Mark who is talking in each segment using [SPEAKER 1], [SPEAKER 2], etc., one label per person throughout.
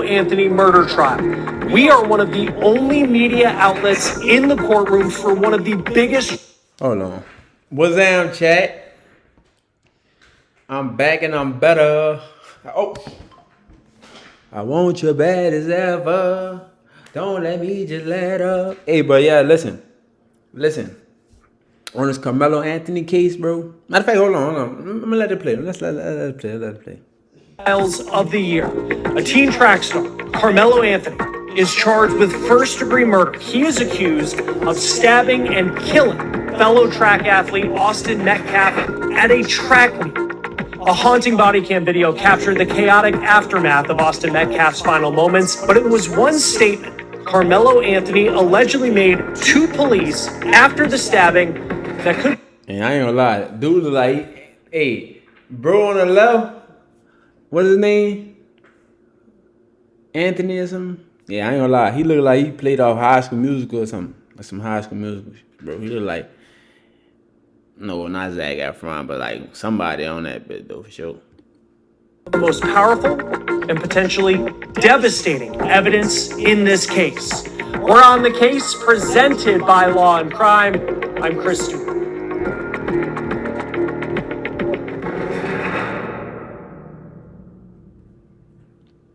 [SPEAKER 1] Anthony murder trial. We are one of the only media outlets in the courtroom for one of the biggest.
[SPEAKER 2] Hold on. What's up, chat? I'm back and I'm better. Oh, I want you bad as ever. Don't let me just let up. Hey, bro, yeah, listen. On this Karmelo Anthony case, bro. Matter of fact, hold on. I'm gonna let it play. Let's let it play.
[SPEAKER 1] Trials of the year. A teen track star, Karmelo Anthony, is charged with first-degree murder. He is accused of stabbing and killing fellow track athlete Austin Metcalf at a track meet. A haunting body cam video captured the chaotic aftermath of Austin Metcalf's final moments, but it was one statement Karmelo Anthony allegedly made to police after the stabbing that could.
[SPEAKER 2] And I ain't gonna lie, dude look like, hey, bro on the left, what's his name? Anthony or something? Yeah, I ain't gonna lie, he looked like he played off High School Musical or something. Like some High School Musical, bro. He looked like, no, not Zac Efron, but like somebody on that bit though, for sure.
[SPEAKER 1] The most powerful and potentially devastating evidence in this case. We're on the case presented by Law and Crime. I'm Chris Stewart.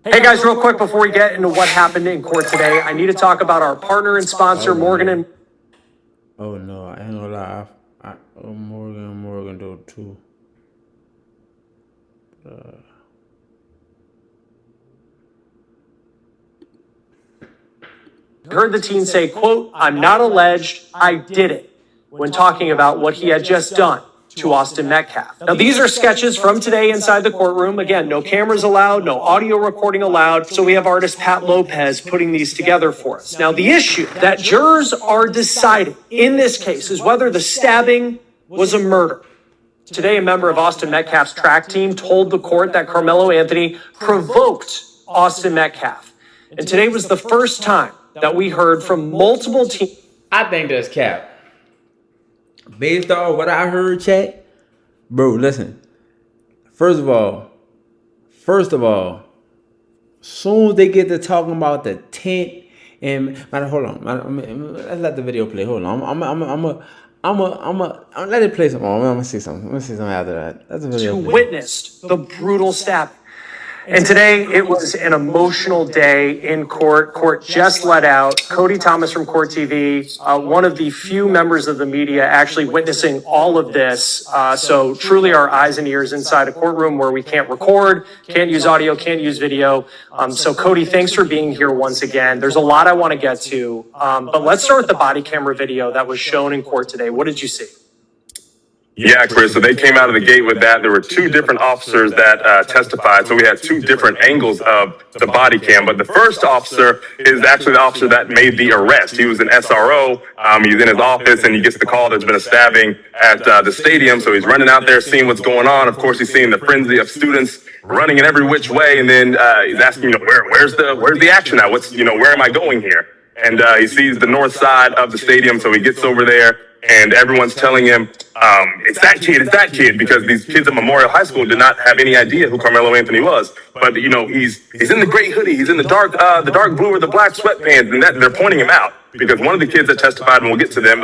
[SPEAKER 1] Hey guys, real quick before we get into what happened in court today, I need to talk about our partner and sponsor, Morgan and.
[SPEAKER 2] Oh no, I ain't gonna lie. Morgan though too.
[SPEAKER 1] Heard the teen say, quote, "I'm not alleged, I did it," when talking about what he had just done to Austin Metcalf. Now, these are sketches from today inside the courtroom. Again, no cameras allowed, no audio recording allowed. So we have artist Pat Lopez putting these together for us. Now, the issue that jurors are deciding in this case is whether the stabbing was a murder. Today, a member of Austin Metcalf's track team told the court that Karmelo Anthony provoked Austin Metcalf. And today was the first time that we heard from multiple teams.
[SPEAKER 2] I think that's cap. Based off what I heard, chat, bro, listen. First of all, soon as they get to talking about the tent and hold on, let's let the video play. Hold on, I'm gonna let it play some more. I'm gonna say something. After that. That's a video.
[SPEAKER 1] Who witnessed the brutal stabbing. And today, it was an emotional day in court. Court just let out Cody Thomas from Court TV, one of the few members of the media actually witnessing all of this. So truly our eyes and ears inside a courtroom where we can't record, can't use audio, can't use video. So Cody, thanks for being here once again. There's a lot I want to get to, but let's start with the body camera video that was shown in court today. What did you see?
[SPEAKER 3] Yeah, Chris, so they came out of the gate with that. There were two different officers that testified, so we had two different angles of the body cam. But the first officer is actually the officer that made the arrest. He was an SRO. He's in his office, and he gets the call there's been a stabbing at the stadium. So he's running out there, seeing what's going on. Of course, he's seeing the frenzy of students running in every which way, and then he's asking, where's the action at? Where am I going here? And he sees the north side of the stadium, so he gets over there. And everyone's telling him, it's that kid, because these kids at Memorial High School did not have any idea who Karmelo Anthony was. But, he's in the gray hoodie, he's in the dark blue or the black sweatpants, and they're pointing him out. Because one of the kids that testified, and we'll get to them,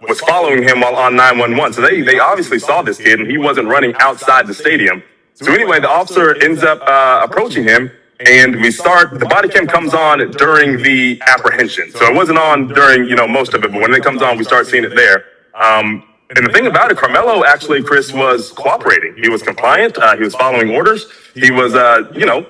[SPEAKER 3] was following him while on 911. So they obviously saw this kid, and he wasn't running outside the stadium. So anyway, the officer ends up approaching him. And the body cam comes on during the apprehension. So it wasn't on during, most of it, but when it comes on, we start seeing it there. And the thing about it, Karmelo actually, Chris, was cooperating. He was compliant. He was following orders. He was,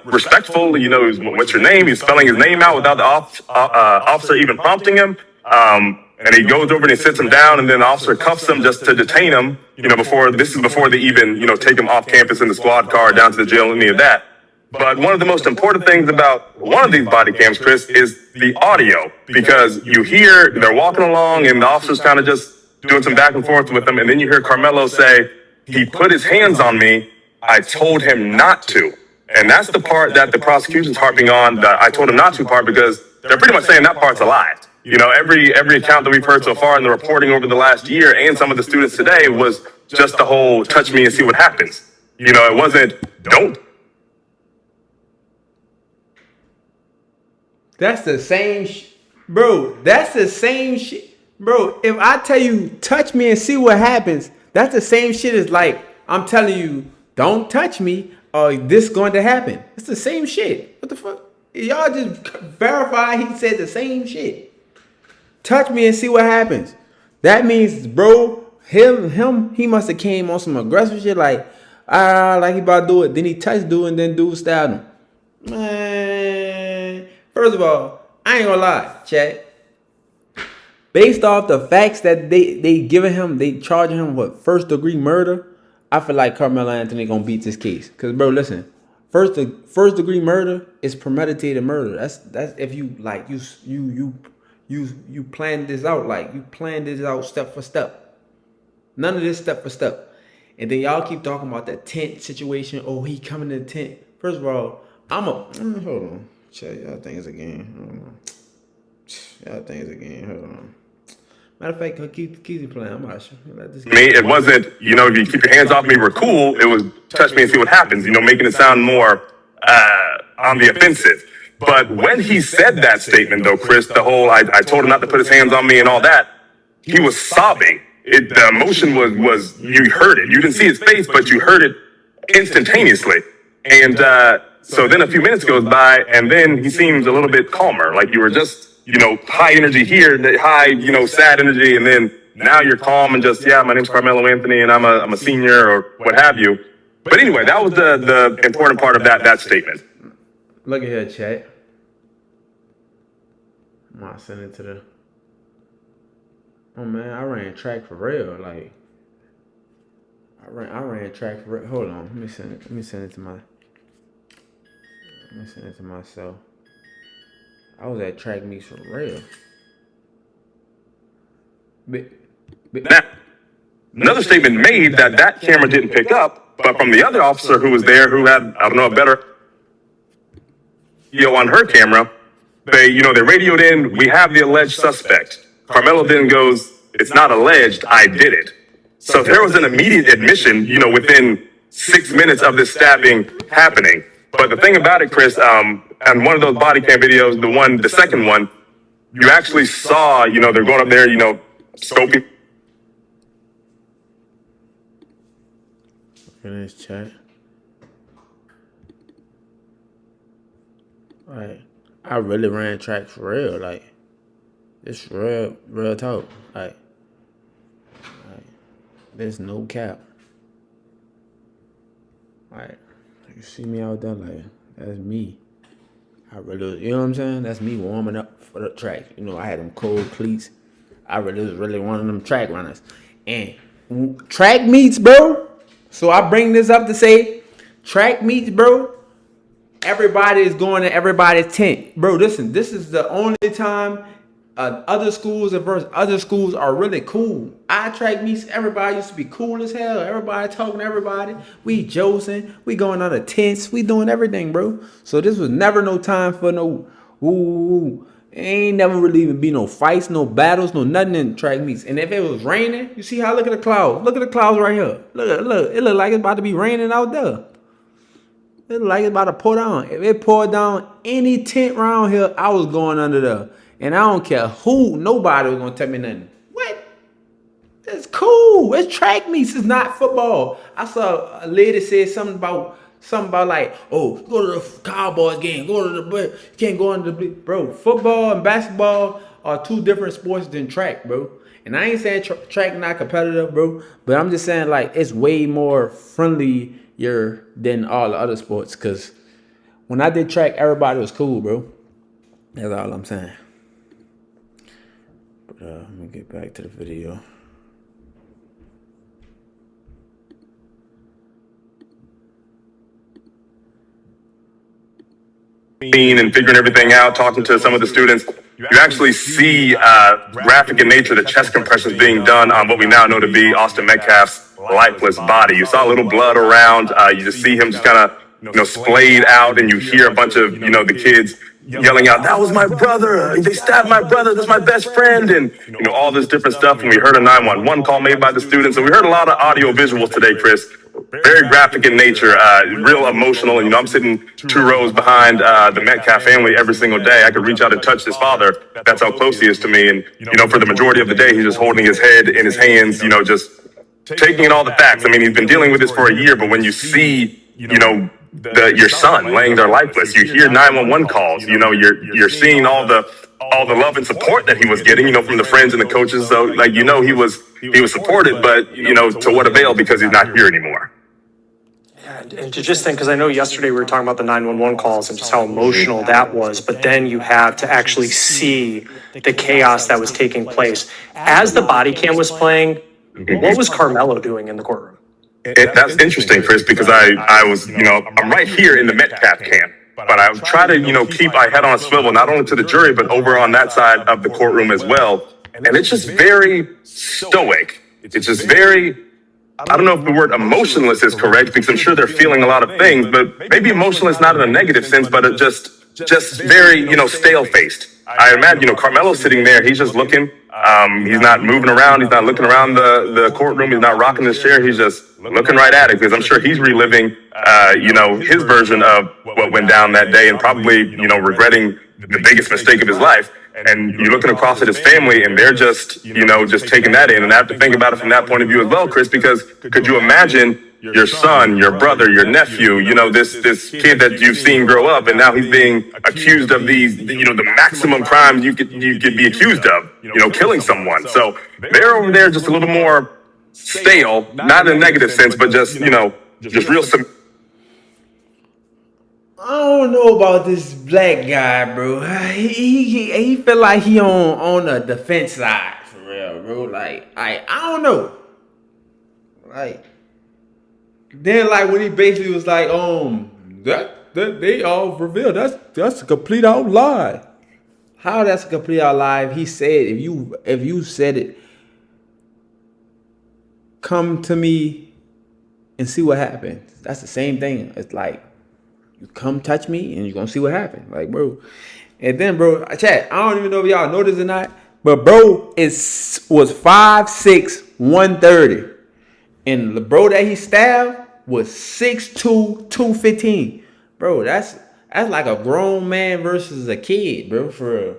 [SPEAKER 3] respectful. What's your name? He's spelling his name out without the officer even prompting him. And he goes over and he sits him down, and then the officer cuffs him just to detain him, before they even, take him off campus in the squad car down to the jail, any of that. But one of the most important things about one of these body cams, Chris, is the audio, because you hear they're walking along and the officer's kind of just doing some back and forth with them. And then you hear Karmelo say, he put his hands on me. I told him not to. And that's the part that the prosecution's harping on, the I told him not to part, because they're pretty much saying that part's a lie. Every account that we've heard so far in the reporting over the last year and some of the students today was just the whole touch me and see what happens. It wasn't don't.
[SPEAKER 2] That's the same bro. That's the same shit. Bro, if I tell you touch me and see what happens, that's the same shit as like I'm telling you don't touch me or this going to happen. It's the same shit. What the fuck? Y'all just verify he said the same shit. Touch me and see what happens. That means, bro, he must have came on some aggressive shit like he about to do it. Then he touched dude and then dude stabbed him. Man, first of all, I ain't gonna lie, chat. Based off the facts that they giving him, they charging him with first degree murder. I feel like Karmelo Anthony gonna beat this case. Cause bro, listen, first degree murder is premeditated murder. That's if you like you planned this out, like you planned this out step for step. None of this step for step. And then y'all keep talking about that tent situation. Oh, he coming to the tent. First of all, hold on. Check y'all things again. Hold on. Matter of fact, keep playing. I'm not sure.
[SPEAKER 3] Me, it wasn't, if you keep your hands off me, we're cool. It was touch me and see what happens, making it sound more on the offensive. But when he said that statement, though, Chris, the whole I told him not to put his hands on me and all that, he was sobbing. The emotion was you heard it. You didn't see his face, but you heard it instantaneously. And so then a few minutes goes by, and then he seems a little bit calmer. Like you were just, high energy here, high, sad energy, and then now you're calm and just, yeah, my name's Karmelo Anthony, and I'm a senior or what have you. But anyway, that was the important part of that statement.
[SPEAKER 2] Look at here, chat. I'm gonna send it to the. Oh man, I ran track for real. Like I ran track for real. Hold on, let me send it to myself. I was at track meets for real. But
[SPEAKER 3] Now, another statement made that camera didn't pick up, but from the other officer who was there, who had, I don't know, a better video on her camera, they radioed in, we have the alleged suspect. Karmelo then goes, it's not alleged, I did it. So there was an immediate admission, within 6 minutes of this stabbing happening. But the thing about it, Chris, on one of those body cam videos, the second one, you actually saw, they're going up there, scoping.
[SPEAKER 2] Look at this chat. Like, I really ran track for real. Like, it's real talk. Like, there's no cap. Like, you see me out there, like, that's me. I really, you know what I'm saying? That's me warming up for the track. I had them cold cleats. I was really one of them track runners. And track meets, bro. So I bring this up to say, track meets, bro. Everybody is going to everybody's tent. Bro, listen, this is the only time other schools are really cool. Our track meets, everybody used to be cool as hell. Everybody talking to everybody. We josing. We going on the tents. We doing everything, bro. So this was never no time for no ain't never really even be no fights, no battles, no nothing in track meets. And if it was raining, you see how, look at the clouds. Look at the clouds right here. Look. It look like it's about to be raining out there. It look like it's about to pour down. If it poured down any tent around here, I was going under there. And I don't care who, nobody was going to tell me nothing. What? It's cool. It's track meets. It's not football. I saw a lady say something about like, oh, go to the Cowboys game. Go to the, you can't go into the, bro, football and basketball are two different sports than track, bro. And I ain't saying track not competitive, bro. But I'm just saying, like, it's way more friendlier than all the other sports. Because when I did track, everybody was cool, bro. That's all I'm saying. But let me get back to the video.
[SPEAKER 3] And figuring everything out, talking to some of the students, you actually see graphic in nature, the chest compressions being done on what we now know to be Austin Metcalf's lifeless body. You saw a little blood around. You just see him just kind of, splayed out, and you hear a bunch of, the kids yelling out, "That was my brother! They stabbed my brother! That's my best friend!" And all this different stuff. And we heard a 911 call made by the students, and we heard a lot of audio visuals today, Chris. very graphic in nature, real emotional. And, I'm sitting 2 rows behind the Metcalf family every single day. I could reach out and touch his father. That's how close he is to me. And, for the majority of the day, he's just holding his head in his hands, just taking in all the facts. I mean, he's been dealing with this for a year, but when you see, your son laying there lifeless, you hear 911 calls, you're seeing all the love and support that he was getting, from the friends and the coaches. So like, he was supported, but to what avail, because he's not here anymore.
[SPEAKER 1] And to just think, because I know yesterday we were talking about the 911 calls and just how emotional that was, but then you have to actually see the chaos that was taking place. As the body cam was playing, what was Karmelo doing in the courtroom?
[SPEAKER 3] That's interesting, Chris, because I was, I'm right here in the Metcalf camp, but I try to, keep my head on a swivel, not only to the jury, but over on that side of the courtroom as well. And it's just very stoic. It's just very, I don't know if the word emotionless is correct, because I'm sure they're feeling a lot of things, but maybe emotionless not in a negative sense, but it just very, stale-faced. I imagine, Carmelo's sitting there, he's just looking. He's not moving around. He's not looking around the courtroom. He's not rocking his chair. He's just looking right at it, because I'm sure he's reliving, his version of what went down that day, and probably, regretting the biggest mistake of his life. And you're looking across at his family, and they're just, just taking that in. And I have to think about it from that point of view as well, Chris, because could you imagine your son, your brother, your nephew, this kid that you've seen grow up, and now he's being accused of these, the maximum crimes you could be accused of, killing someone. So they're over there just a little more stale, not in a negative sense, but just, just real simple.
[SPEAKER 2] I don't know about this black guy, bro. He feel like he on the defense side for real, bro. Like I don't know. Like then, like when he basically was like, that they all revealed that's a complete out lie. How that's a complete out lie? He said if you said it, come to me and see what happens. That's the same thing. It's like, you come touch me and you're gonna see what happens. Like, bro. And then, bro, chat, I don't even know if y'all know this or not, but bro was 5'6", 130. And the bro that he stabbed was 6'2", 215. Bro, that's like a grown man versus a kid, bro, for real.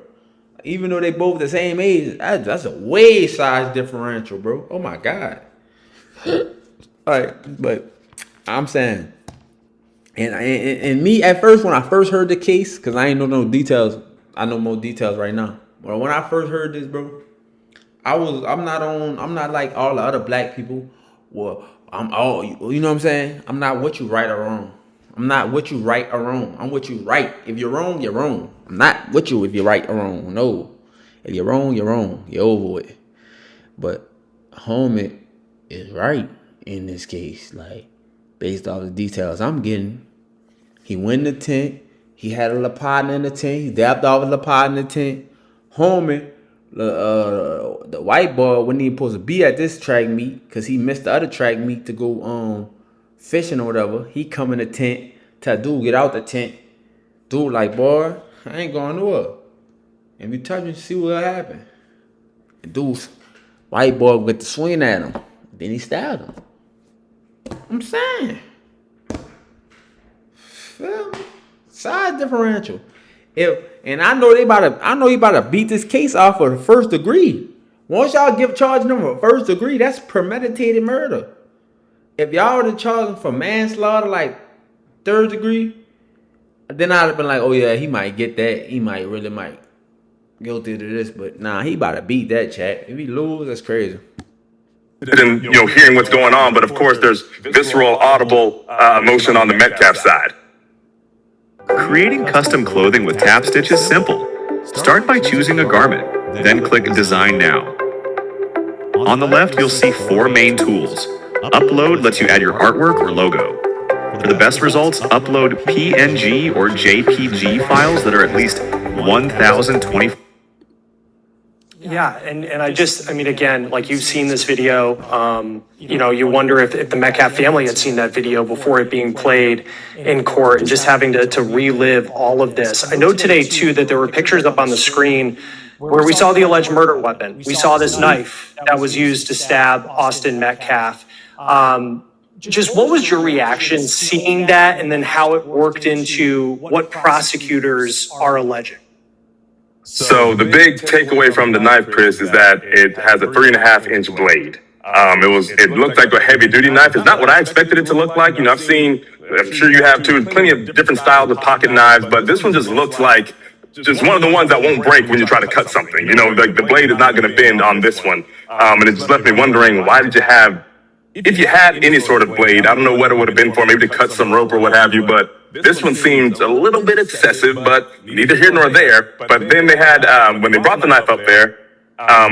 [SPEAKER 2] Even though they both the same age, that's a way size differential, bro. Oh my God. All right, but I'm saying, and me at first, when I first heard the case, because I ain't know no details, I know more details right now. But when I first heard this, bro, I'm not like all the other black people. Well, I'm all, you know what I'm saying? I'm not what you right or wrong. I'm not what you right or wrong. I'm what you right. If you're wrong, you're wrong. I'm not what you if you're right or wrong. No. If you're wrong, you're wrong. You're over with. But homie is right in this case. Like, based off the details I'm getting, he went in the tent. He had a little partner in the tent. He dabbed off a little partner in the tent. Homie, the white boy wasn't even supposed to be at this track meet because he missed the other track meet to go fishing or whatever. He come in the tent, tell dude get out the tent. Dude like, boy, I ain't going nowhere. If you touch me, see what'll happen. And dude, white boy get to swing at him. Then he stabbed him. I'm saying. Feel me? Size differential. I know he about to beat this case off for the first degree. Once y'all give charge number first degree, that's premeditated murder. If y'all were to charge him for manslaughter, like third degree, then I'd have been like, oh yeah, he might get that. He might guilty to this, but nah, he about to beat that, chat. If he lose, that's crazy.
[SPEAKER 3] And hearing what's going on, but of course there's visceral, audible emotion on the Metcalf side.
[SPEAKER 4] Creating custom clothing with tap stitch is simple. Start by choosing a garment, then click Design Now. On the left, you'll see 4 main tools. Upload lets you add your artwork or logo. For the best results, upload PNG or JPG files that are at least 1,020.
[SPEAKER 1] Yeah, and I mean, again, like you've seen this video, you wonder if the Metcalf family had seen that video before it being played in court and just having to relive all of this. I know today, too, that there were pictures up on the screen where we saw the alleged murder weapon. We saw this knife that was used to stab Austin Metcalf. just what was your reaction seeing that and then how it worked into what prosecutors are alleging?
[SPEAKER 3] So the big takeaway from the knife, Chris, is that it has a 3.5-inch blade. It looked like a heavy duty knife. It's not what I expected it to look like. I'm sure you have too, plenty of different styles of pocket knives, but this one just looks like just one of the ones that won't break when you try to cut something. The blade is not going to bend on this one. And it just left me wondering, why did you have, if you had any sort of blade, I don't know what it would have been for, maybe to cut some rope or what have you, but this one seemed a little bit excessive, but neither here nor there. But then they had, when they brought the knife up there,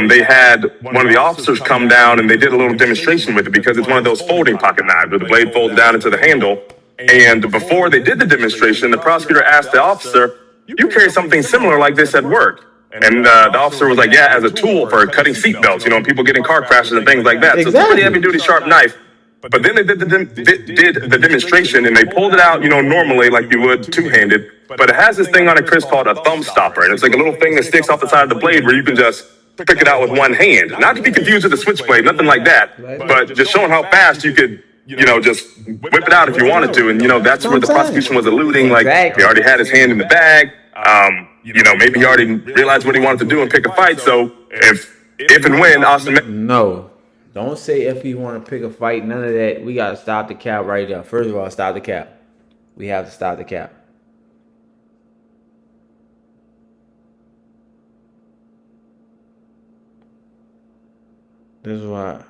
[SPEAKER 3] they had one of the officers come down and they did a little demonstration with it because it's one of those folding pocket knives where the blade folds down into the handle. And before they did the demonstration, the prosecutor asked the officer, "You carry something similar like this at work?" And the officer was like, "Yeah, as a tool for cutting seatbelts, people get in car crashes and things like that." So it's a pretty heavy duty, sharp knife. But then they did the demonstration and they pulled it out, normally like you would two-handed. But it has this thing on it, Chris, called a thumb stopper. And it's like a little thing that sticks off the side of the blade where you can just pick it out with one hand. Not to be confused with a switchblade, nothing like that. But just showing how fast you could, just whip it out if you wanted to. And, that's where the prosecution was alluding. Like, he already had his hand in the bag. Maybe he already realized what he wanted to do and pick a fight. So if and when Austin...
[SPEAKER 2] No. Don't say if he want to pick a fight. None of that. We got to stop the cap right there. First of all, stop the cap. We have to stop the cap. This is why,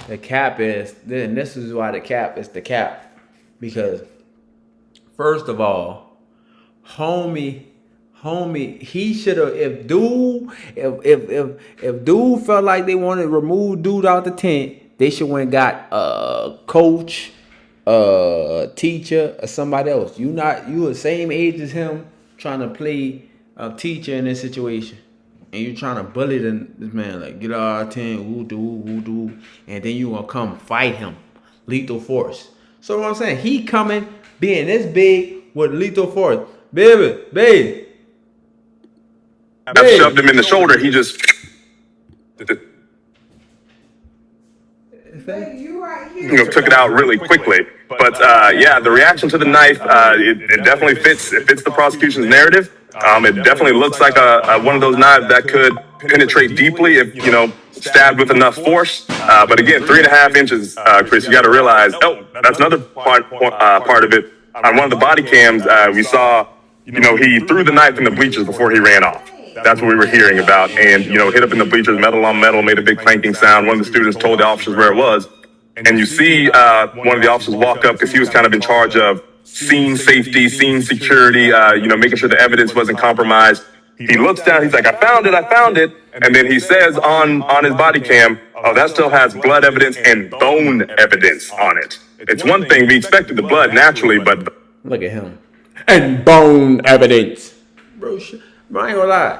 [SPEAKER 2] the cap is, then this is why the cap is the cap. Because, first of all, homie, he should have, if dude felt like they wanted to remove dude out the tent, they should have went and got a coach, a teacher, or somebody else. You the same age as him, trying to play a teacher in this situation. And you trying to bully this man, like, get out of our tent, woo do, and then you gonna come fight him, lethal force. So what I'm saying, he coming, being this big with lethal force, baby.
[SPEAKER 3] Shoved him in the shoulder. He just... took it out really quickly. But the reaction to the knife, it definitely fits. It fits the prosecution's narrative. It definitely looks like one of those knives that could penetrate deeply if stabbed with enough force. But again, 3.5 inches, Chris. You got to realize. Oh, that's another part of it. On one of the body cams, we saw, he threw the knife in the bleachers before he ran off. That's what we were hearing about. And, hit up in the bleachers, metal on metal, made a big clanking sound. One of the students told the officers where it was. And you see one of the officers walk up because he was kind of in charge of scene safety, scene security, making sure the evidence wasn't compromised. He looks down, he's like, I found it. And then he says on his body cam, oh, that still has blood evidence and bone evidence on it. It's one thing, we expected the blood naturally, but...
[SPEAKER 2] Look at him. And bone evidence. Bro, I ain't gonna lie.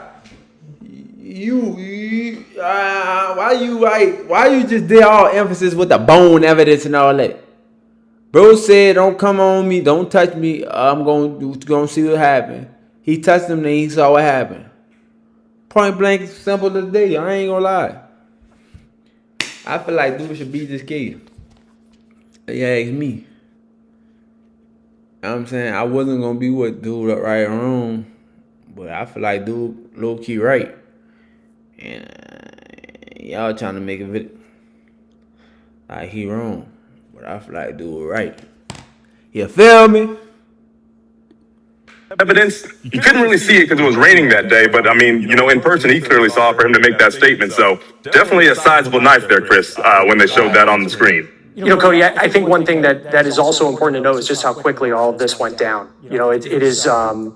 [SPEAKER 2] Why you just did all emphasis with the bone evidence and all that? Bro said, don't come on me, don't touch me, I'm gonna see what happened. He touched him and he saw what happened. Point blank, simple as day, I ain't gonna lie. I feel like dude should beat this case. They asked me. You know what I'm saying? I wasn't gonna be with dude right or wrong, but I feel like dude low key right. And y'all trying to make a video like he wrong, but I feel like dude right. You feel me?
[SPEAKER 3] Evidence, you couldn't really see it because it was raining that day, but I mean, in person, he clearly saw it for him to make that statement. So definitely a sizable knife there, Chris, when they showed that on the screen.
[SPEAKER 1] Cody, I think one thing that is also important to know is just how quickly all of this went down. It is, from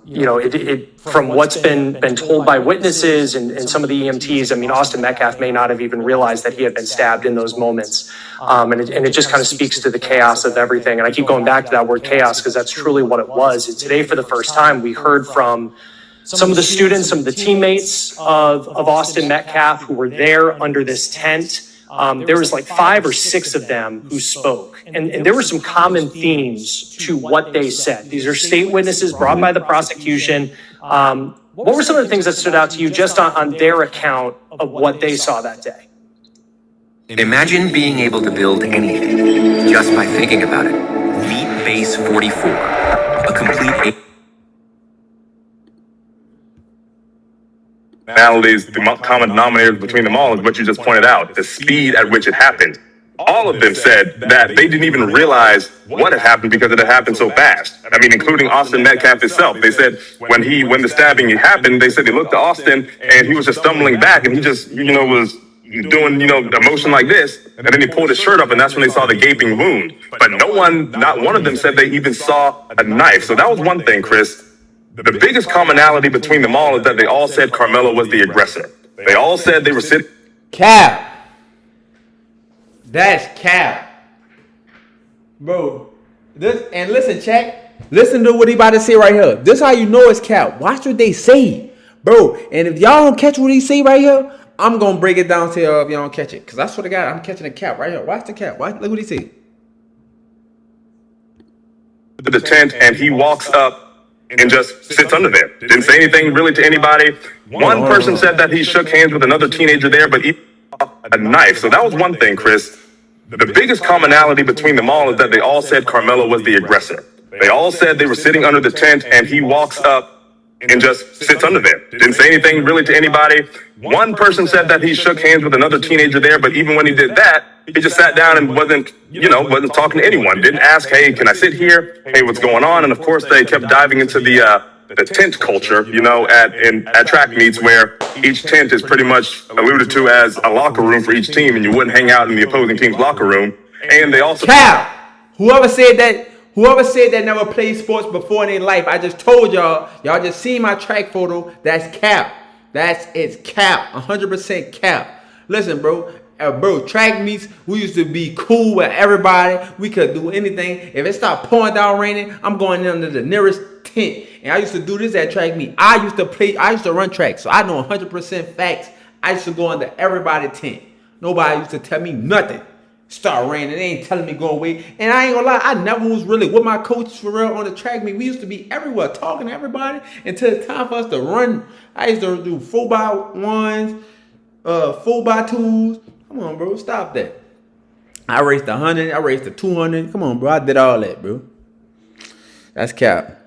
[SPEAKER 1] what's been told by witnesses and some of the EMTs, I mean, Austin Metcalf may not have even realized that he had been stabbed in those moments. And it just kind of speaks to the chaos of everything. And I keep going back to that word chaos because that's truly what it was. And today, for the first time, we heard from some of the students, some of the teammates of Austin Metcalf who were there under this tent. There was like 5 or 6 of them who spoke, and there were some common themes to what they said. These are state witnesses brought by the prosecution. What were some of the things that stood out to you just on their account of what they saw that day?
[SPEAKER 5] Imagine being able to build anything just by thinking about it. Meet Base 44, a complete
[SPEAKER 3] Commonalities, the common denominators between them all is what you just pointed out, the speed at which it happened. All of them said that they didn't even realize what had happened because it had happened so fast. I mean, including Austin Metcalf himself. They said when the stabbing happened, they said they looked at Austin and he was just stumbling back and he just, was doing, a motion like this. And then he pulled his shirt up and that's when they saw the gaping wound. But not one of them said they even saw a knife. So that was one thing, Chris. The biggest commonality between them all is that they all said Karmelo was the aggressor. They all said they were sitting.
[SPEAKER 2] Cap. That's cap. Bro. And listen, chat. Listen to what he about to say right here. This how you know it's cap. Watch what they say. Bro. And if y'all don't catch what he say right here, I'm going to break it down to y'all if y'all don't catch it. Because I swear to God, I'm catching a cap right here. Watch the cap. Look what he say.
[SPEAKER 3] The tent and he walks up and just sits under there. Didn't say anything really to anybody. One person said that he shook hands with another teenager there, but he a knife. So that was one thing, Chris. The biggest commonality between them all is that they all said Karmelo was the aggressor. They all said they were sitting under the tent and he walks up and just sits under there. Didn't say anything really to anybody. One person said that he shook hands with another teenager there, but even when he did that, he just sat down and wasn't talking to anyone. Didn't ask, hey, can I sit here? Hey, what's going on? And of course, they kept diving into the tent culture, at track meets where each tent is pretty much alluded to as a locker room for each team, and you wouldn't hang out in the opposing team's locker room. And they also
[SPEAKER 2] Whoever said that never played sports before in their life, I just told y'all just seen my track photo. That's cap. It's cap. 100% cap. Listen, bro. Track meets, we used to be cool with everybody. We could do anything. If it stopped pouring down raining, I'm going under the nearest tent. And I used to do this at track meet. I used to run track, so I know 100% facts. I used to go under everybody's tent. Nobody used to tell me nothing. Start raining, they ain't telling me go away. And I ain't gonna lie, I never was really with my coach for real on the track meet. We used to be everywhere talking to everybody until it's time for us to run. I used to do 4x1s, 4x2s. Come on, bro, stop that. I raced 100, I raced the 200. Come on, bro, I did all that, bro. That's cap.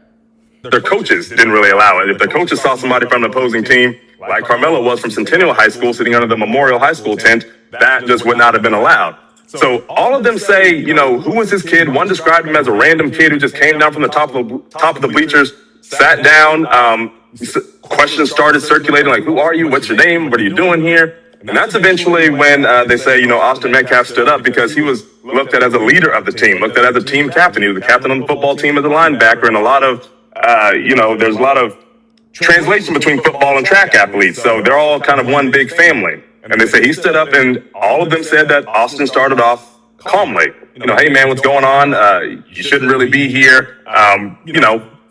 [SPEAKER 3] their coaches didn't really allow it. If the coaches saw somebody from the opposing team, like Karmelo was from Centennial High School sitting under the Memorial High School tent, that just would not have been allowed. So all of them say, who was this kid? One described him as a random kid who just came down from the top of the bleachers, sat down. Questions started circulating like, who are you? What's your name? What are you doing here? And that's eventually when they say, Austin Metcalf stood up because he was looked at as a leader of the team, looked at as a team captain. He was the captain on the football team as a linebacker, and a lot of, there's a lot of translation between football and track athletes. So they're all kind of one big family. And they say he stood up, and all of them said that Austin started off calmly. Hey man, what's going on? You shouldn't really be here.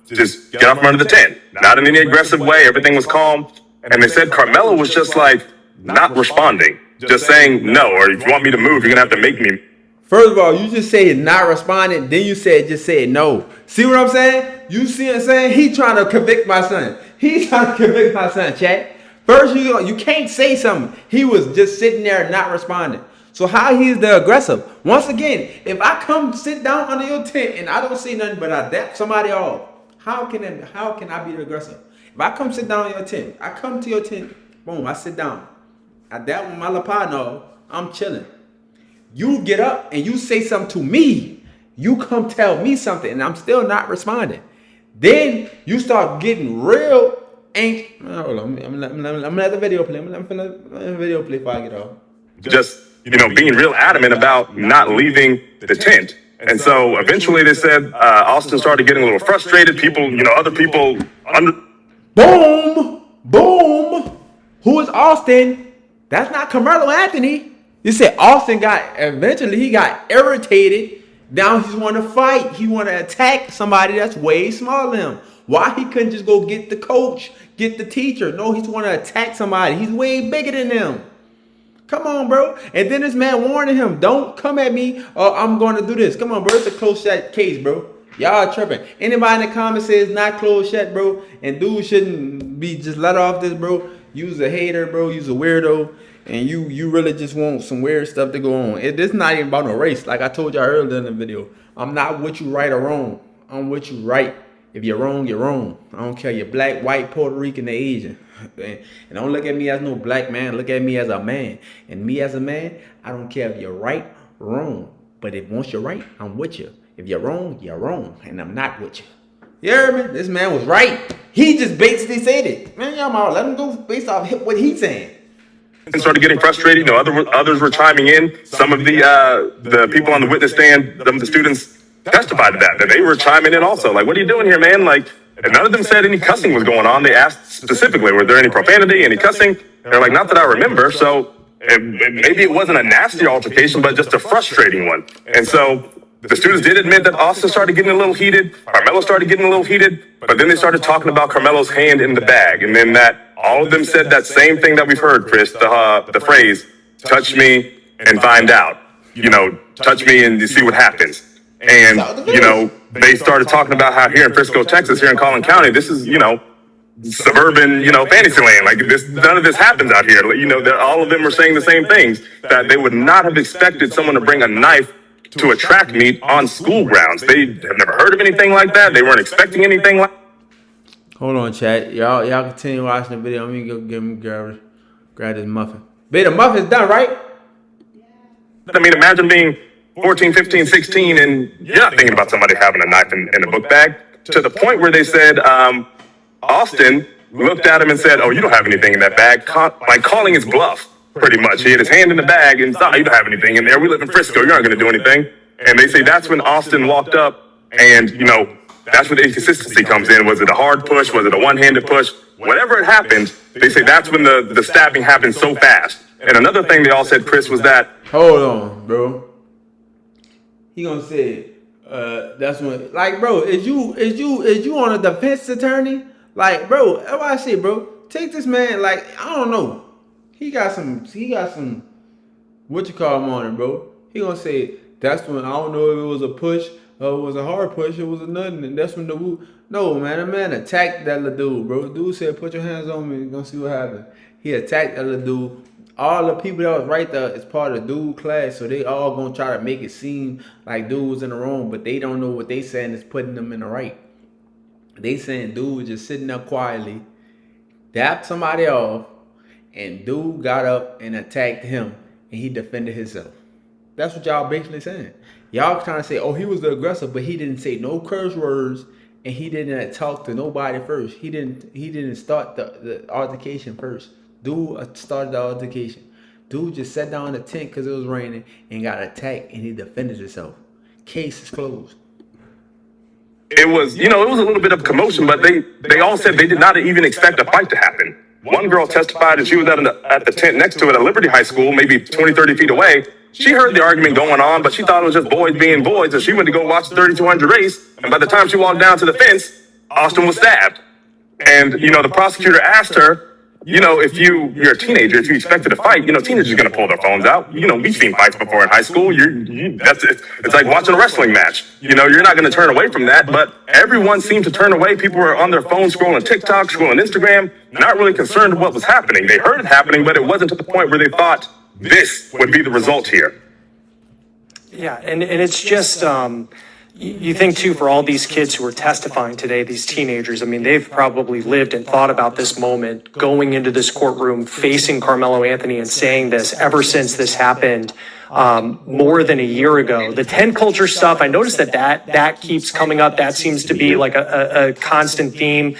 [SPEAKER 3] Just get out from under the tent. Not in any aggressive way. Everything was calm. And they said Karmelo was just like not responding, just saying no. Or if you want me to move, you're gonna have to make me.
[SPEAKER 2] First of all, you just said not responding, then you just said no. See what I'm saying? You see what I'm saying? He trying to convict my son. He's trying to convict my son, chat. First, you can't say something. He was just sitting there not responding. So how he's the aggressive? Once again, if I come sit down under your tent and I don't see nothing but I dap somebody off, how can I be the aggressive? If I come sit down on your tent, I come to your tent, boom, I sit down. I dap with my lapano, I'm chilling. You get up and you say something to me. You come tell me something and I'm still not responding. Then you start getting real anxious. Hold on, I'm gonna let the video play. Let the video play before I get off.
[SPEAKER 3] Just, being real adamant about not leaving the tent. And so eventually they said Austin started getting a little frustrated. People, other people under.
[SPEAKER 2] Boom. Who is Austin? That's not Karmelo Anthony. You said Austin eventually he got irritated. Now he want to fight. He want to attack somebody that's way smaller than him. Why he couldn't just go get the coach, get the teacher? No, he's want to attack somebody. He's way bigger than them. Come on, bro. And then this man warning him, don't come at me or I'm going to do this. Come on, bro. It's a close shot case, bro. Y'all tripping. Anybody in the comments says not close shot, bro, and dude shouldn't be just let off this, bro. You's a hater, bro. You's a weirdo. and you really just want some weird stuff to go on. This not even about no race. Like I told y'all earlier in the video, I'm not with you right or wrong. I'm with you right. If you're wrong, you're wrong. I don't care. You're black, white, Puerto Rican, or Asian. And don't look at me as no black man. Look at me as a man. And me as a man, I don't care if you're right or wrong. But if once you're right, I'm with you. If you're wrong, and I'm not with you. You heard me? This man was right. He just basically said it. Man, y'all might let him go based off what he's saying.
[SPEAKER 3] And started getting frustrated. Others were chiming in. Some of the people on the witness stand, some of the students testified to that they were chiming in also. Like, what are you doing here, man? Like, and none of them said any cussing was going on. They asked specifically, were there any profanity, any cussing? They're like, not that I remember. So maybe it wasn't a nasty altercation, but just a frustrating one. And so the students did admit that Austin started getting a little heated. Karmelo started getting a little heated. But then they started talking about Karmelo's hand in the bag. And then all of them said that same thing that we've heard, Chris, the phrase, touch me and find out. Touch me and you see what happens. And, they started talking about how here in Frisco, Texas, here in Collin County, this is, suburban, fantasy land. Like none of this happens out here. All of them were saying the same things, that they would not have expected someone to bring a knife to a track meet on school grounds. They have never heard of anything like that. They weren't expecting anything like.
[SPEAKER 2] Hold on, chat. Y'all continue watching the video. Let me go get him grab this muffin. Babe, the muffin's done, right?
[SPEAKER 3] I mean, imagine being 14, 15, 16, and you're not thinking about somebody having a knife in a book bag, to the point where they said, Austin looked at him and said, oh, you don't have anything in that bag, calling his bluff, pretty much. He had his hand in the bag and thought, you don't have anything in there. We live in Frisco. You're not going to do anything. And they say that's when Austin walked up and, that's where the inconsistency comes in. Was it a hard push? Was it a one-handed push? Whatever it happened, they say that's when the stabbing happened so fast. And another thing they all said, Chris, was that.
[SPEAKER 2] Hold on, bro. He gonna say, that's when, like, bro, is you on a defense attorney? Like, bro, that's what I say, bro. Take this man, like, I don't know. He got some, what you call him on it, bro. He gonna say, that's when, I don't know if it was a push, or it was a hard push, it was a nothing, and that's when the woo. No, man, the man attacked that little dude, bro. The dude said, put your hands on me, you're gonna see what happens. He attacked that little dude. All the people that was right there is part of the dude class, so they all gonna try to make it seem like dude was in the wrong, but they don't know what they saying is putting them in the right. They saying dude was just sitting there quietly, dapped somebody off, and dude got up and attacked him, and he defended himself. That's what y'all basically saying. Y'all trying to say, oh, he was the aggressor, but he didn't say no curse words, and he didn't talk to nobody first. He didn't start the altercation first. Dude started the altercation. Dude just sat down in the tent because it was raining and got attacked, and he defended himself. Case is closed.
[SPEAKER 3] It was, it was a little bit of commotion, but they all said they did not even expect a fight to happen. One girl testified that she was at the tent next to it at Liberty High School, maybe 20, 30 feet away. She heard the argument going on, but she thought it was just boys being boys, so she went to go watch the 3200 race, and by the time she walked down to the fence, Austin was stabbed. And, the prosecutor asked her, if you're a teenager, if you expected a fight, teenagers are going to pull their phones out. We've seen fights before in high school. It's like watching a wrestling match. You're not going to turn away from that. But everyone seemed to turn away. People were on their phones scrolling TikTok, scrolling Instagram, not really concerned with what was happening. They heard it happening, but it wasn't to the point where they thought this would be the result here.
[SPEAKER 1] Yeah, and it's just, you think too, for all these kids who are testifying today, these teenagers, I mean, they've probably lived and thought about this moment, going into this courtroom, facing Karmelo Anthony and saying this ever since this happened more than a year ago. The 10 culture stuff, I noticed that keeps coming up. That seems to be like a constant theme.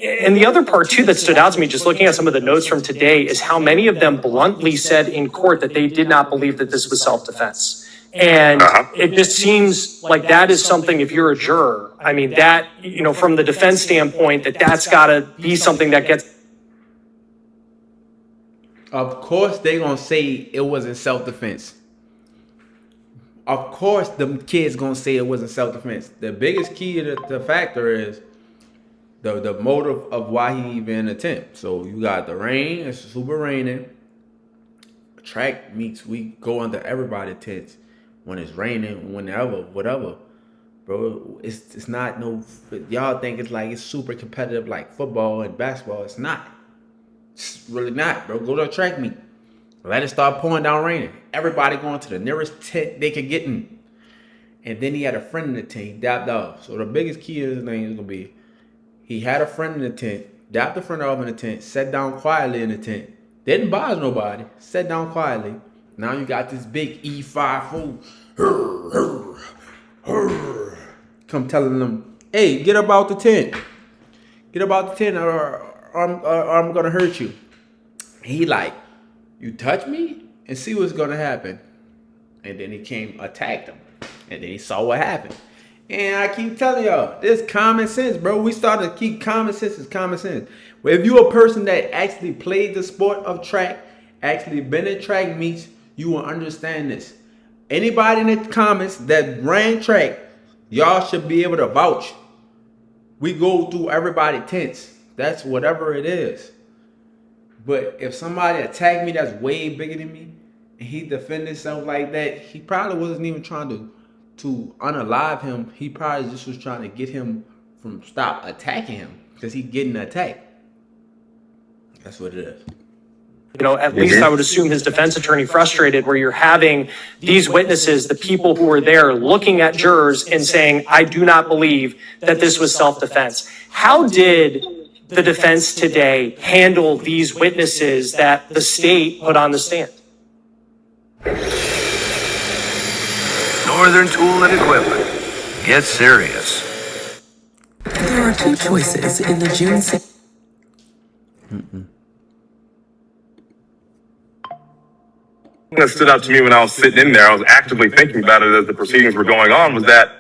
[SPEAKER 1] And the other part too that stood out to me, just looking at some of the notes from today, is how many of them bluntly said in court that they did not believe that this was self-defense. And it just seems like that is something, if you're a juror, I mean, that, from the defense standpoint, that's got to be something that gets.
[SPEAKER 2] Of course, they going to say it wasn't self-defense. Of course, the kids going to say it wasn't self-defense. The biggest key to the factor is the motive of why he even attempt. So you got the rain, it's super raining. Track meets, we go under everybody's tents. When it's raining, whenever, whatever, bro, it's not no. Y'all think it's like it's super competitive like football and basketball. It's not. It's really not, bro. Go to a track meet. Let it start pouring down raining. Everybody going to the nearest tent they could get in. And then he had a friend in the tent. He dapped off. So the biggest key to his name is going to be, he had a friend in the tent, dapped a friend off in the tent, sat down quietly in the tent. Didn't bother nobody. Sat down quietly. Now you got this big E5 fool. Come telling them, hey, get up out the tent. Get up out the tent or I'm going to hurt you. He like, you touch me and see what's going to happen. And then he came, attacked him. And then he saw what happened. And I keep telling y'all, this common sense, bro. We started to keep common sense is common sense. Well, if you're a person that actually played the sport of track, actually been in track meets, you will understand this. Anybody in the comments that ran track, y'all should be able to vouch. We go through everybody tents. That's whatever it is. But if somebody attacked me that's way bigger than me, and he defended himself like that, he probably wasn't even trying to unalive him. He probably just was trying to get him from stop attacking him because he's getting attacked. That's what it is.
[SPEAKER 1] You know, at least I would assume his defense attorney frustrated where you're having these witnesses, the people who were there looking at jurors and saying, I do not believe that this was self-defense. How did the defense today handle these witnesses that the state put on the stand?
[SPEAKER 6] Northern Tool and Equipment. Get serious.
[SPEAKER 7] There are two choices in the June 6th.
[SPEAKER 3] That stood out to me when I was sitting in there, I was actively thinking about it as the proceedings were going on, was that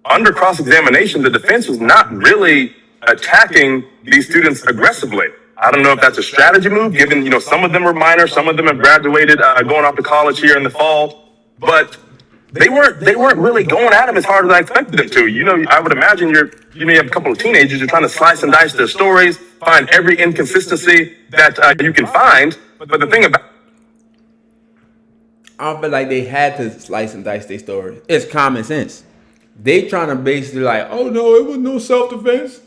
[SPEAKER 3] under cross-examination, the defense was not really attacking these students aggressively. I don't know if that's a strategy move, given, some of them are minor, some of them have graduated, going off to college here in the fall, but they weren't really going at them as hard as I expected them to. I would imagine you have a couple of teenagers, you're trying to slice and dice their stories, find every inconsistency that you can find, but the thing about
[SPEAKER 2] I don't feel like they had to slice and dice their story. It's common sense. They trying to basically like, oh no, it was no self-defense.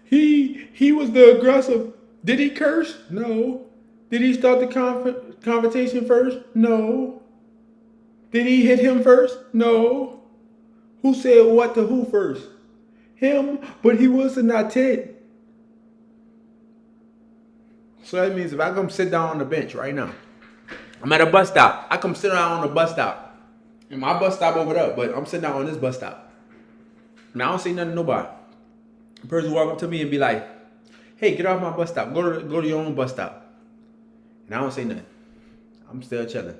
[SPEAKER 2] He was the aggressive. Did he curse? No. Did he start the conversation first? No. Did he hit him first? No. Who said what to who first? Him, but he wasn't not Ted. So that means if I come sit down on the bench right now, I'm at a bus stop. I come sit down on the bus stop. And my bus stop over there, but I'm sitting down on this bus stop. And I don't say nothing to nobody. The person walk up to me and be like, hey, get off my bus stop. Go to your own bus stop. And I don't say nothing. I'm still chilling.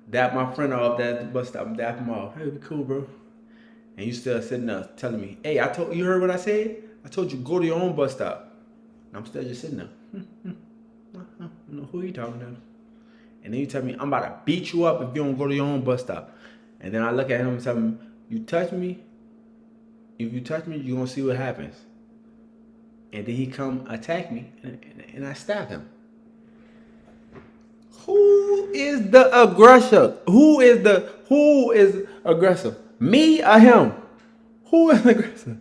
[SPEAKER 2] Dap my friend off at the bus stop. Dap him off. Hey, be cool, bro. And you still sitting there telling me, hey, you heard what I said? I told you go to your own bus stop. And I'm still just sitting there. I don't know who you talking to. And then you tell me, I'm about to beat you up if you don't go to your own bus stop. And then I look at him and tell him, you touch me, if you touch me, you're going to see what happens. And then he come attack me, and I stab him. Who is the aggressor? Who is aggressive? Me or him? Who is the aggressor?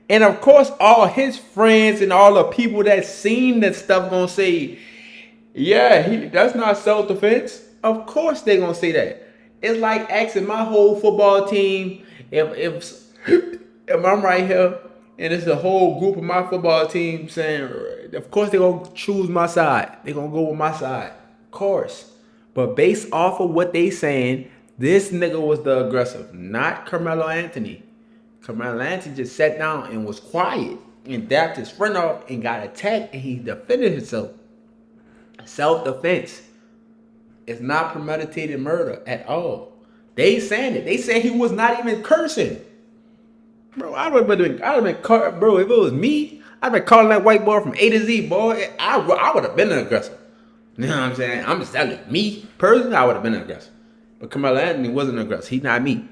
[SPEAKER 2] And of course, all his friends and all the people that seen that stuff gonna say, yeah, that's not self-defense. Of course they gonna say that. It's like asking my whole football team if I'm right here and it's a whole group of my football team saying, of course they gonna choose my side. They gonna go with my side. Of course. But based off of what they saying, this nigga was the aggressor, not Karmelo Anthony. Karmelo Anthony just sat down and was quiet and dapped his friend off and got attacked and he defended himself. Self-defense. It's not premeditated murder at all. They saying it. They said he was not even cursing. Bro, I would have been caught, bro. If it was me, I'd been calling that white boy from A to Z, boy. I would have been an aggressor. You know what I'm saying? I'm just telling you, me personally, I would have been an aggressor. But Karmelo Anthony wasn't an aggressor. He's not me.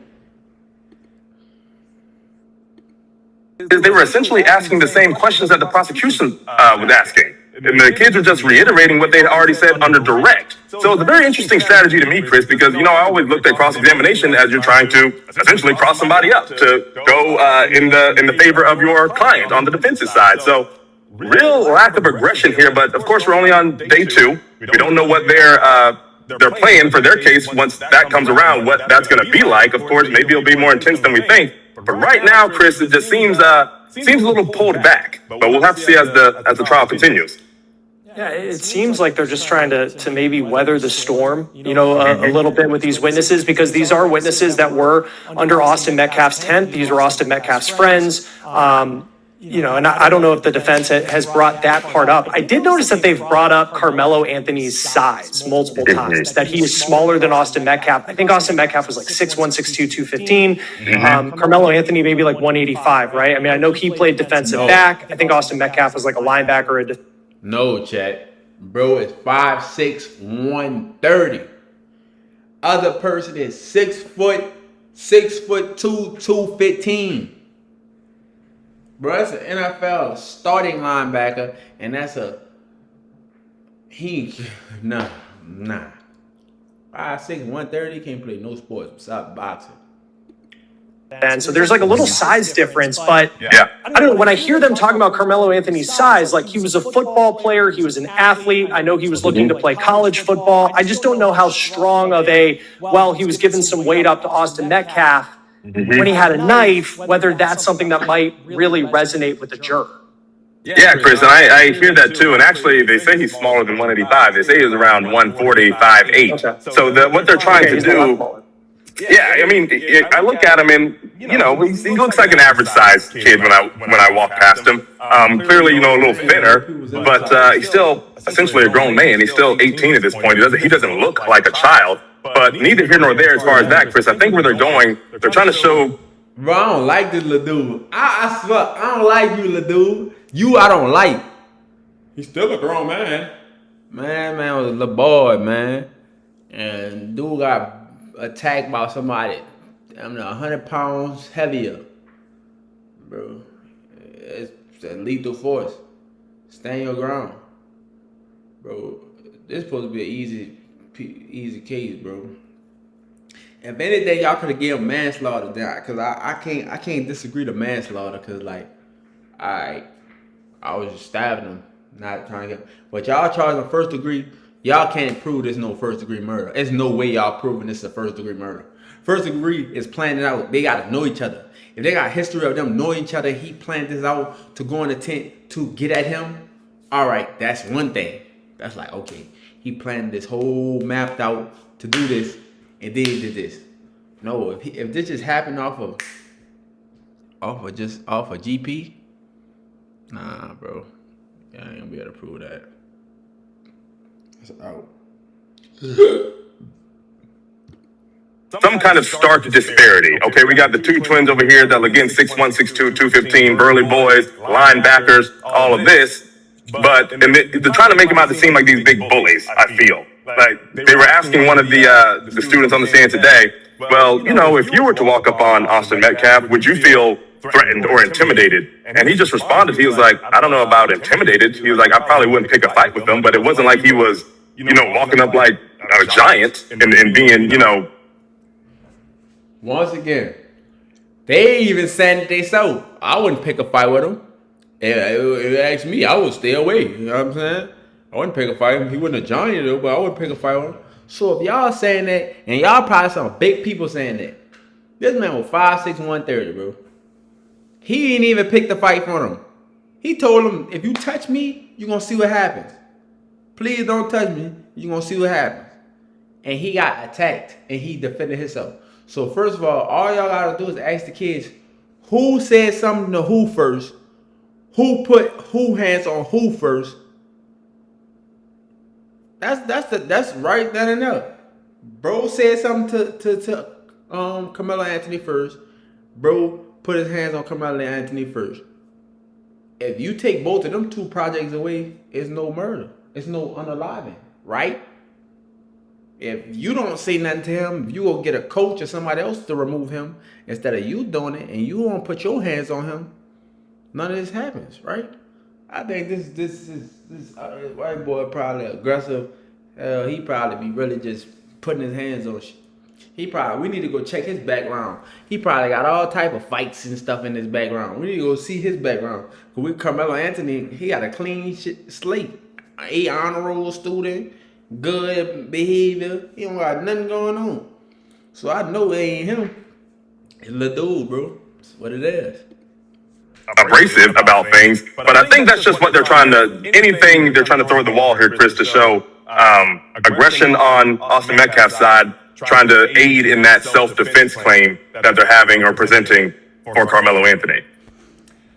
[SPEAKER 3] they were essentially asking the same questions that the prosecution was asking. And the kids were just reiterating what they had already said under direct. So it's a very interesting strategy to me, Chris, because, I always looked at cross-examination as you're trying to essentially cross somebody up to go in the favor of your client on the defense's side. So real lack of aggression here. But of course, we're only on day 2. We don't know what they're playing for their case once that comes around, what that's going to be like. Of course, maybe it'll be more intense than we think. But right now, Chris, it just seems a little pulled back. But we'll have to see as the trial continues.
[SPEAKER 1] Yeah, it seems like they're just trying to maybe weather the storm, a little bit with these witnesses, because these are witnesses that were under Austin Metcalf's tent. These were Austin Metcalf's friends. And I don't know if the defense has brought that part up. I did notice that they've brought up Karmelo Anthony's size multiple times, that he is smaller than Austin Metcalf. I think Austin Metcalf was like 6'1", 6'2", 215. Carmelo Anthony maybe like 185, right? I mean, I know he played defensive back. I think Austin Metcalf was like a linebacker.
[SPEAKER 2] No, chat. Bro is 5'6", 130. Other person is 6 foot, 6'2", 215. Bro, that's an NFL starting linebacker, and that's nah. 5'6", 130, can't play no sports besides boxing.
[SPEAKER 1] And so there's like a little size difference, but
[SPEAKER 3] Yeah.
[SPEAKER 1] I don't know, when I hear them talking about Carmelo Anthony's size, like he was a football player, he was an athlete. I know he was looking to play college football. I just don't know how strong of he was giving some weight up to Austin Metcalf when he had a knife, whether that's something that might really resonate with the juror.
[SPEAKER 3] Yeah, Chris, and I hear that too. And actually, they say he's smaller than 185. They say he's around 145'8".
[SPEAKER 1] Okay.
[SPEAKER 3] So what they're trying to
[SPEAKER 1] He's a lot
[SPEAKER 3] do.
[SPEAKER 1] smaller.
[SPEAKER 3] Yeah, I mean, I look at him and he looks like an average-sized kid when I walk past him. Clearly, a little thinner, but he's still essentially a grown man. He's still 18 at this point. He doesn't look like a child. But neither here nor there as far as that, Chris. I think where they're going, they're trying to show.
[SPEAKER 2] Bro, I don't like this little dude. I swear, I don't like you, little dude. You, I don't like. He's still a grown man. Man was a little boy, man. And dude got attacked by somebody 100 pounds heavier. Bro, it's a lethal force. Stand your ground. Bro, this supposed to be an easy case, bro. If anything, y'all could have given manslaughter down, because I can't disagree to manslaughter, because I was just stabbing him, not trying to get. But y'all charging first degree. Y'all can't prove there's no first degree murder. There's no way y'all proving this is a first degree murder. First degree is planning out. They gotta know each other. If they got history of them knowing each other, he planned this out to go in the tent to get at him. All right, that's one thing. That's like, okay, he planned this whole mapped out to do this, and then he did this. No, if this just happened off of GP, nah, bro, I ain't gonna be able to prove that. It's out.
[SPEAKER 3] Some kind of stark disparity. Okay, we got the two twins over here that, again, 6'1", 6'2", 215, burly boys, linebackers, all of this. But they're trying to make them out to seem like these big bullies, I feel. Like, they were asking one of the students on the stand today, well, if you were to walk up on Austin Metcalf, would you feel threatened or intimidated? And he just responded, he was like, I don't know about intimidated. He was like, I probably wouldn't pick a fight with him, but it wasn't like he was, walking up like a giant and being,
[SPEAKER 2] Once again, they even said it themselves. I wouldn't pick a fight with him. If it asked me, I would stay away. You know what I'm saying? I wouldn't pick a fight with him. He wasn't a giant though, but I wouldn't pick a fight with him. So if y'all saying that, and y'all probably some big people saying that, this man was 5'6", 130, bro. He ain't even picked the fight for him. He told him, if you touch me, you're going to see what happens. Please don't touch me. You're going to see what happens. And he got attacked, and he defended himself. So first of all y'all got to do is ask the kids, who said something to who first? Who put who hands on who first? That's right then and there. Bro said something to Carmelo Anthony first. Bro put his hands on Carmelo Anthony first. If you take both of them two projects away, it's no murder. It's no unaliving, right? If you don't say nothing to him, if you go get a coach or somebody else to remove him instead of you doing it, and you won't put your hands on him, none of this happens, right? I think this white boy probably aggressive. He probably be really just putting his hands on We need to go check his background. He probably got all type of fights and stuff in his background. We need to go see his background. Cause with Karmelo Anthony, he got a clean slate. A honor roll student, good behavior. He don't got nothing going on. So I know it ain't him. It's a little dude, bro. That's what it is.
[SPEAKER 3] Abrasive about things, but I think that's just what they're trying to, anything they're trying to throw at the wall here, Chris, to show aggression on Austin Metcalf's side, trying to aid in that self-defense claim that they're having or presenting for Karmelo Anthony.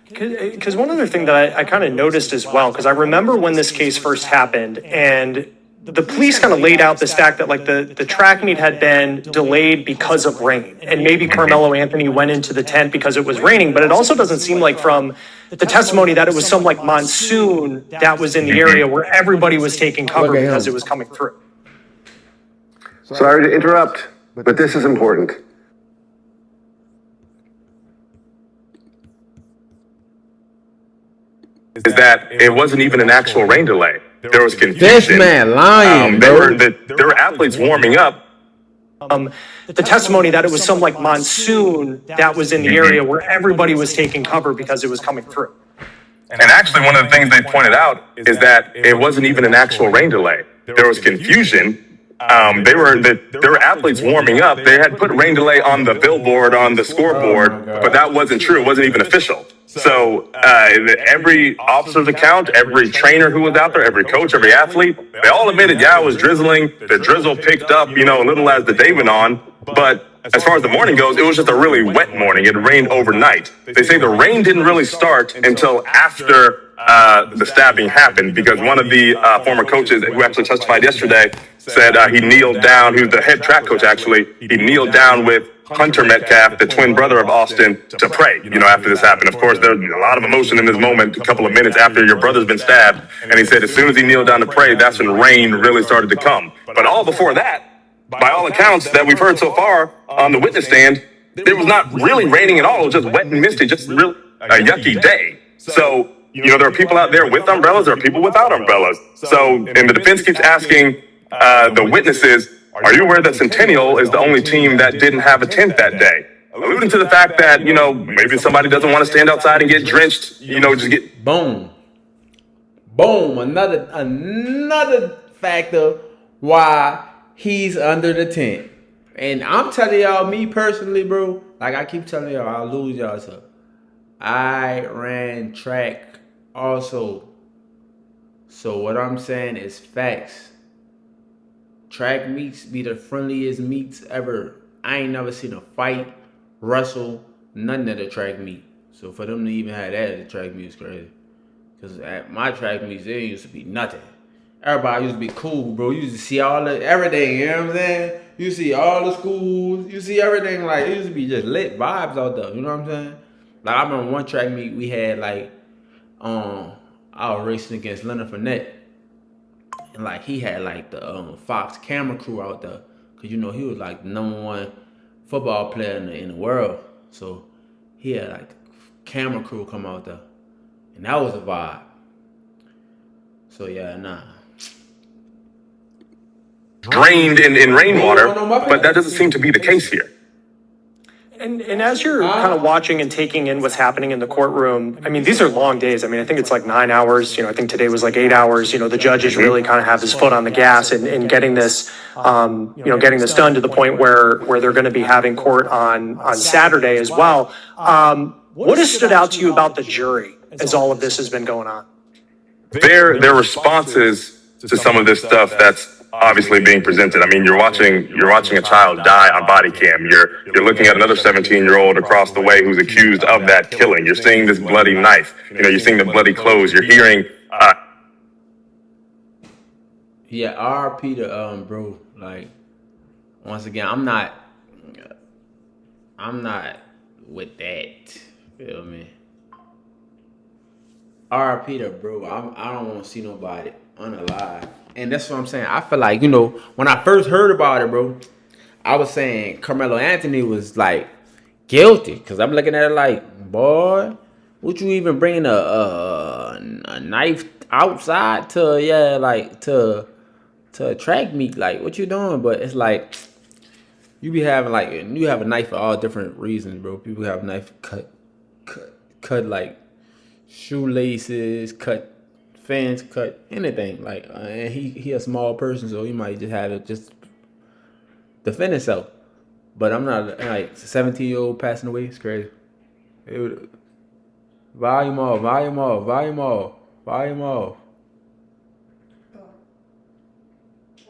[SPEAKER 1] Because one other thing that I kind of noticed as well, because I remember when this case first happened, and the police kind of laid out this fact that like the track meet had been delayed because of rain, and maybe Karmelo Anthony went into the tent because it was raining, but it also doesn't seem like from the testimony that it was some like monsoon that was in the area where everybody was taking cover because it was coming through.
[SPEAKER 8] Sorry to interrupt, but this is important.
[SPEAKER 3] Is that it wasn't even an actual rain delay. There was confusion.
[SPEAKER 2] This man lying,
[SPEAKER 3] there
[SPEAKER 2] bro.
[SPEAKER 3] were athletes warming up.
[SPEAKER 1] The testimony that it was some like monsoon that was in the area where everybody was taking cover because it was coming through.
[SPEAKER 3] And actually, one of the things they pointed out is that it wasn't even an actual rain delay. There was confusion. There were athletes warming up. They had put rain delay on the billboard, on the scoreboard, but that wasn't true. It wasn't even official. So every officer's account, every trainer who was out there, every coach, every athlete, they all admitted, yeah, it was drizzling. The drizzle picked up, a little as the day went on. But as far as the morning goes, it was just a really wet morning. It rained overnight. They say the rain didn't really start until after the stabbing happened, because one of the former coaches who actually testified yesterday said he kneeled down. He was the head track coach, actually. He kneeled down with Hunter Metcalf, the twin brother of Austin, to pray, after this happened. Of course, there's a lot of emotion in this moment, a couple of minutes after your brother's been stabbed. And he said as soon as he kneeled down to pray, that's when rain really started to come. But all before that, by all accounts that we've heard so far on the witness stand, it was not really raining at all. It was just wet and misty, just a yucky day. So, there are people out there with umbrellas, there are people without umbrellas. So, and the defense keeps asking the witnesses, are you aware that Centennial is the only team that didn't have a tent that day? Alluding to the fact that, maybe somebody doesn't want to stand outside and get drenched, just get...
[SPEAKER 2] Boom. Another factor why he's under the tent. And I'm telling y'all, me personally, bro, like I keep telling y'all, I'll lose y'all stuff. I ran track also. So what I'm saying is facts. Track meets be the friendliest meets ever. I ain't never seen a fight, wrestle, nothing at a track meet. So for them to even have that at a track meet is crazy. Because at my track meets, there used to be nothing. Everybody used to be cool, bro. You used to see everything, you know what I'm saying? You see all the schools, you see everything, like, it used to be just lit vibes out there, you know what I'm saying? Like, I remember one track meet we had, like, I was racing against Leonard Fournette. And, like, he had, like, the Fox camera crew out there. Because, he was, like, the #1 football player in the world. So, he had, like, camera crew come out there. And that was a vibe. So, yeah, nah.
[SPEAKER 3] Drained in rainwater, but that doesn't seem to be the case here.
[SPEAKER 1] And as you're kind of watching and taking in what's happening in the courtroom, I mean, these are long days. I mean, I think it's like 9 hours. I think today was like 8 hours. The judges really kind of have his foot on the gas in getting this, getting this done to the point where they're going to be having court on Saturday as well. What has stood out to you about the jury as all of this has been going on?
[SPEAKER 3] Their responses to some of this stuff that's obviously being presented. I mean, you're watching a child die on body cam. You're looking at another 17-year-old across the way who's accused of that killing. You're seeing this bloody knife. You're seeing the bloody clothes. You're hearing.
[SPEAKER 2] Yeah, RP to bro. Like, once again, I'm not with that. Feel me? RP to bro. I don't want to see nobody unalive. And that's what I'm saying. I feel like, when I first heard about it, bro, I was saying Karmelo Anthony was, like, guilty. Because I'm looking at it like, boy, would you even bring a knife outside to a track meet? Like, what you doing? But it's like, You be having like you have a knife for all different reasons, bro. People have a knife cut like shoelaces, cut fence, cut anything. Like and he a small person, so he might just have it just defend himself. But I'm not like 17-year-old passing away. It's crazy. It would, volume off, volume off, volume off, volume off. I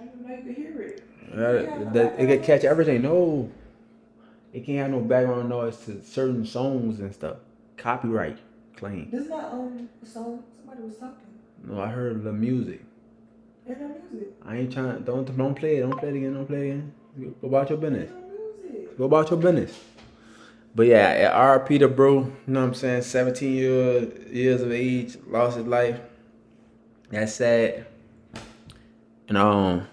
[SPEAKER 2] don't like to hear it. It can catch everything. No, it can't have no background noise to certain songs and stuff. Copyright claim.
[SPEAKER 7] This is not a song. Somebody was talking.
[SPEAKER 2] No, I heard the music.
[SPEAKER 7] Ain't no music.
[SPEAKER 2] I ain't trying. Don't play it. Don't play it again. Don't play it again. Go about your business.
[SPEAKER 7] Ain't no music.
[SPEAKER 2] Go about your business. But yeah, RP to bro. You know what I'm saying? 17 years of age, lost his life. That's sad. And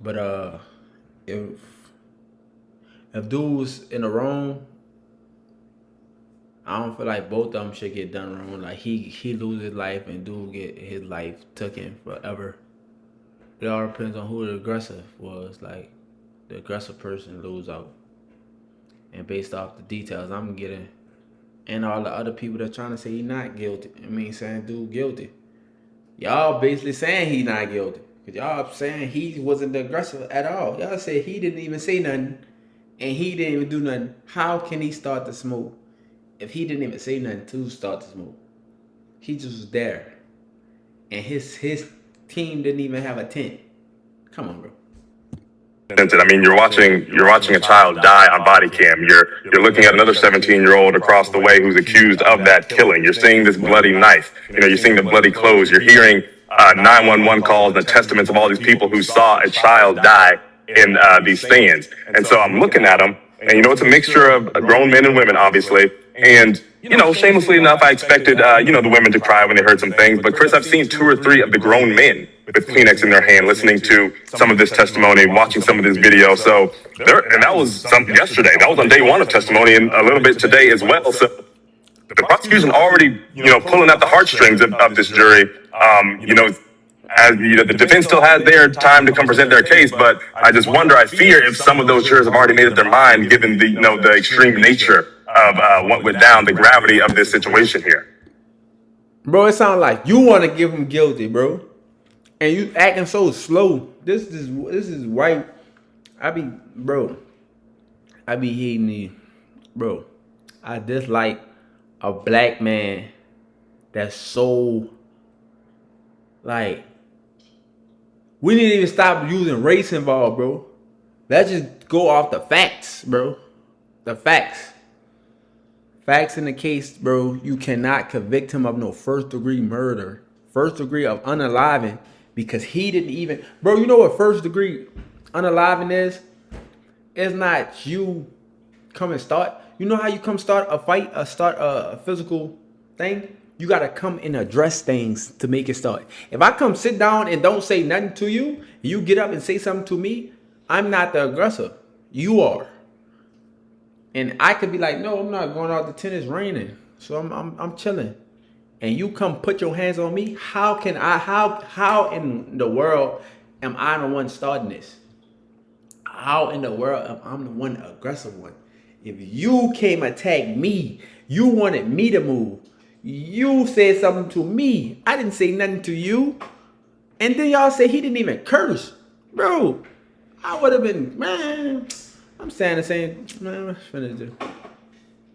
[SPEAKER 2] but if dude's in the wrong, I don't feel like both of them should get done wrong. Like he lose his life and dude get his life taken forever. It all depends on who the aggressor was. Like the aggressive person lose out. And based off the details I'm getting, and all the other people that trying to say he not guilty. I mean saying dude guilty. Y'all basically saying he not guilty. Cause y'all saying he wasn't the aggressor at all. Y'all said he didn't even say nothing and he didn't even do nothing. How can he start the smoke if he didn't even say nothing to start the smoke? He just was there. And his team didn't even have a tent. Come on, bro.
[SPEAKER 3] I mean, you're watching a child die on body cam. You're looking at another 17-year-old across the way who's accused of that killing. You're seeing this bloody knife. You're seeing the bloody clothes. You're hearing 911 calls and testaments of all these people who saw a child die in these stands. And so I'm looking at them, and it's a mixture of grown men and women, obviously. And shamelessly enough, I expected the women to cry when they heard some things. But Chris, I've seen 2 or 3 of the grown men with Kleenex in their hand, listening to some of this testimony, watching some of this video. So and that was yesterday. That was on day 1 of testimony, and a little bit today as well. So the prosecution already, pulling at the heartstrings of this jury. As the defense still has their time to come present their case, but I just wonder, I fear if some of those jurors have already made up their mind, given the extreme nature of what went down, the gravity of this situation here.
[SPEAKER 2] Bro, it sounds like you want to give him guilty, bro, and you acting so slow. This is white. I be hating you, bro. I dislike a black man that's so like. We need to even stop using race involved, bro. Let's just go off the facts, bro. The facts. Facts in the case, bro. You cannot convict him of no first-degree murder. First degree of unaliving because he didn't even... Bro, you know what first-degree unaliving is? It's not you come and start. You know how you come start a fight, start a physical thing? You got to come and address things to make it start. If I come sit down and don't say nothing to you, you get up and say something to me, I'm not the aggressor. You are. And I could be like, no, I'm not going out to tennis raining. So I'm chilling. And you come put your hands on me. How in the world am I the one starting this? How in the world am I the one aggressive one? If you came attack me, you wanted me to move. You said something to me. I didn't say nothing to you. And then y'all say he didn't even curse. Bro, I would have been, man, I'm saying the same, man, let's finish this.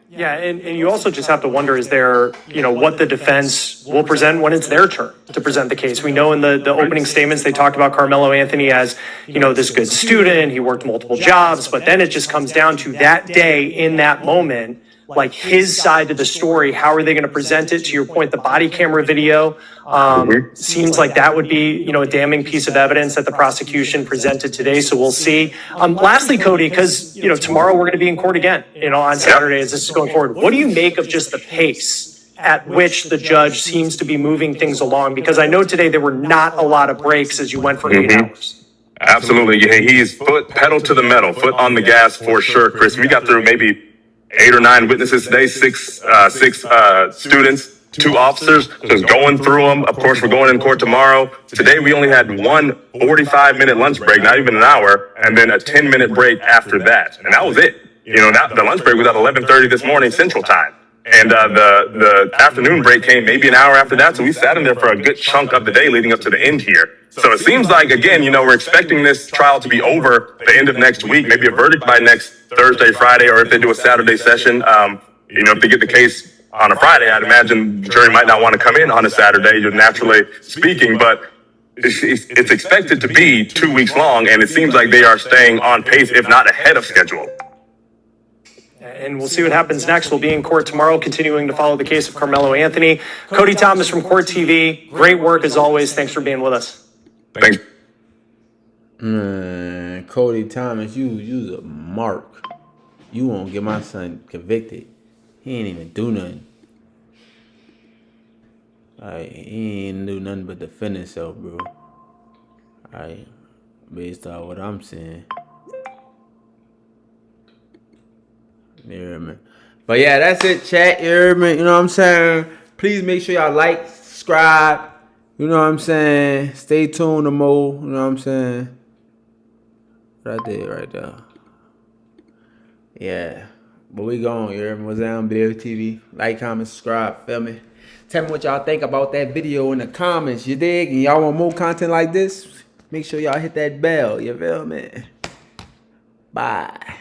[SPEAKER 1] Yeah, and you also just have to wonder, is there, what the defense will present when it's their turn to present the case. We know in the opening statements, they talked about Karmelo Anthony as, this good student. He worked multiple jobs, but then it just comes down to that day in that moment, like his side of the story. How are they going to present it? To your point, the body camera video seems like that would be, a damning piece of evidence that the prosecution presented today. So we'll see. Lastly, Cody, because, tomorrow we're going to be in court again, on Saturday as this is going forward. What do you make of just the pace at which the judge seems to be moving things along? Because I know today there were not a lot of breaks as you went for 8 hours.
[SPEAKER 3] Absolutely. Yeah, he's pedal to the metal, foot on the gas for sure, Chris. We got through maybe 8 or 9 witnesses today, six students. two officers just going through them. Of course, we're going in court tomorrow. Today, we only had one 45-minute lunch break, not even an hour, and then a 10-minute break after that. And that was it. You know, the lunch break was at 11:30 this morning Central Time. And the afternoon break came maybe an hour after that. So we sat in there for a good chunk of the day leading up to the end here. So it seems like, again, you know, we're expecting this trial to be over the end of next week, maybe a verdict by next Thursday, Friday, or if they do a Saturday session. You know, if they get the case on a Friday, I'd imagine the jury might not want to come in on a Saturday, naturally speaking. But it's expected to be 2 weeks long, and it seems like they are staying on pace, if not ahead of schedule.
[SPEAKER 1] And we'll see what happens next. We'll be in court tomorrow, continuing to follow the case of Karmelo Anthony. Cody Thomas from Court TV, great work as always. Thanks for being with us.
[SPEAKER 3] Thanks.
[SPEAKER 2] Cody Thomas, you's a mark. You won't get my son convicted. He ain't even do nothing. He ain't do nothing but defend himself, bro. Based on what I'm saying. You hear me? But yeah, that's it, chat. You hear me? You know what I'm saying? Please make sure y'all like, subscribe. You know what I'm saying? Stay tuned to more. You know what I'm saying? What I did right there. Yeah. But we gone. You hear me? What's down, Bill TV? Like, comment, subscribe. Feel me? Tell me what y'all think about that video in the comments. You dig? And y'all want more content like this? Make sure y'all hit that bell. You feel me? Bye.